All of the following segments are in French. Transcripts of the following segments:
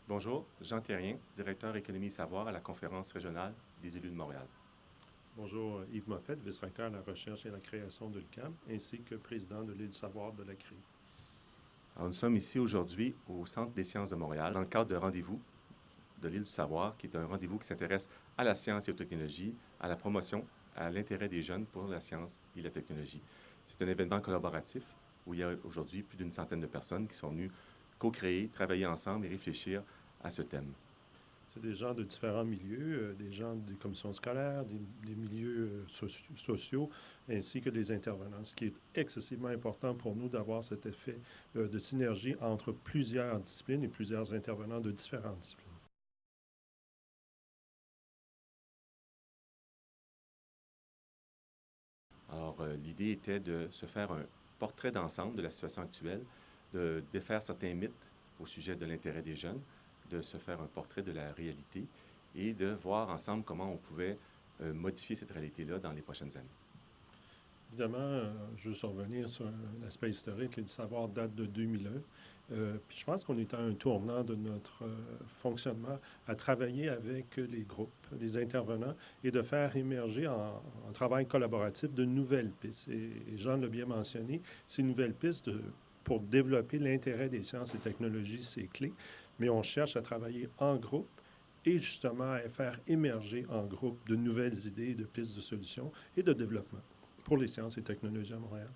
Bonjour, Jean Thérien, directeur Économie et Savoir à la Conférence régionale des élus de Montréal. Bonjour, Yves Moffett, vice-recteur de la recherche et la création de l'UQAM, ainsi que président de l'île du savoir de la CRI. Alors, nous sommes ici aujourd'hui au Centre des sciences de Montréal, dans le cadre de rendez-vous de l'île du savoir, qui est un rendez-vous qui s'intéresse à la science et aux technologies, à la promotion, à l'intérêt des jeunes pour la science et la technologie. C'est un événement collaboratif où il y a aujourd'hui plus d'une centaine de personnes qui sont venues co-créer, travailler ensemble et réfléchir à ce thème. C'est des gens de différents milieux, des gens des commissions scolaires, des milieux sociaux, ainsi que des intervenants, ce qui est excessivement important pour nous d'avoir cet effet de synergie entre plusieurs disciplines et plusieurs intervenants de différentes disciplines. Alors, l'idée était de se faire un portrait d'ensemble de la situation actuelle, de défaire certains mythes au sujet de l'intérêt des jeunes, de se faire un portrait de la réalité et de voir ensemble comment on pouvait modifier cette réalité-là dans les prochaines années. Évidemment, juste revenir sur l'aspect historique, le savoir date de 2001. Puis je pense qu'on est à un tournant de notre fonctionnement à travailler avec les groupes, les intervenants, et de faire émerger en travail collaboratif de nouvelles pistes. Et Jean l'a bien mentionné, ces nouvelles pistes pour développer l'intérêt des sciences et technologies, c'est clé, mais on cherche à travailler en groupe et justement à faire émerger en groupe de nouvelles idées, de pistes de solutions et de développement pour les sciences et technologies à Montréal.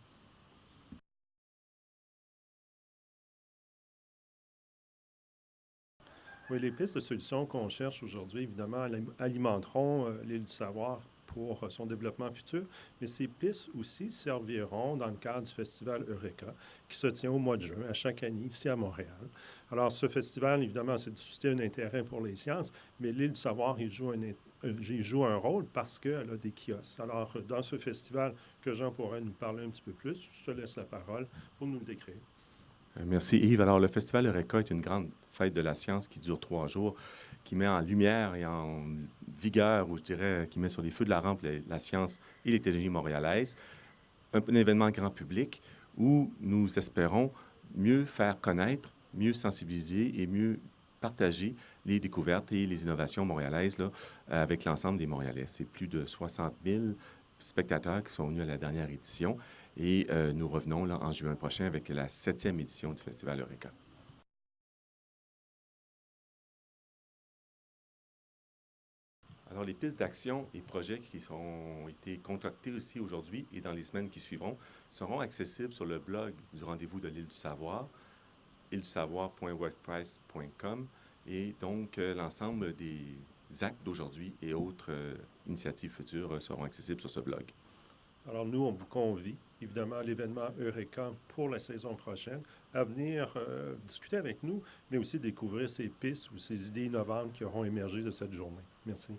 Oui, les pistes de solutions qu'on cherche aujourd'hui, évidemment, alimenteront l'île du savoir pour son développement futur, mais ces pistes aussi serviront dans le cadre du festival Eureka, qui se tient au mois de juin, à chaque année, ici à Montréal. Alors, ce festival, évidemment, c'est de susciter un intérêt pour les sciences, mais l'île du savoir, il joue un rôle parce qu'elle a des kiosques. Alors, dans ce festival, que Jean pourrait nous parler un petit peu plus, je te laisse la parole pour nous le décrire. Merci Yves. Alors, le Festival Eureka est une grande fête de la science qui dure 3 jours, qui met en lumière et en vigueur, ou je dirais, qui met sur les feux de la rampe la science et les technologies montréalaises. Un événement grand public où nous espérons mieux faire connaître, mieux sensibiliser et mieux partager les découvertes et les innovations montréalaises là, avec l'ensemble des Montréalais. C'est plus de 60 000 spectateurs qui sont venus à la dernière édition et nous revenons là, en juin prochain avec la 7e édition du Festival Eureka. Alors, les pistes d'action et projets qui ont été concoctés aussi aujourd'hui et dans les semaines qui suivront seront accessibles sur le blog du rendez-vous de l'île du savoir, îledusavoir.wordpress.com, et donc l'ensemble des actes d'aujourd'hui et autres initiatives futures seront accessibles sur ce blog. Alors nous, on vous convie, évidemment, à l'événement Eureka pour la saison prochaine, à venir discuter avec nous, mais aussi découvrir ces pistes ou ces idées innovantes qui auront émergé de cette journée. Merci.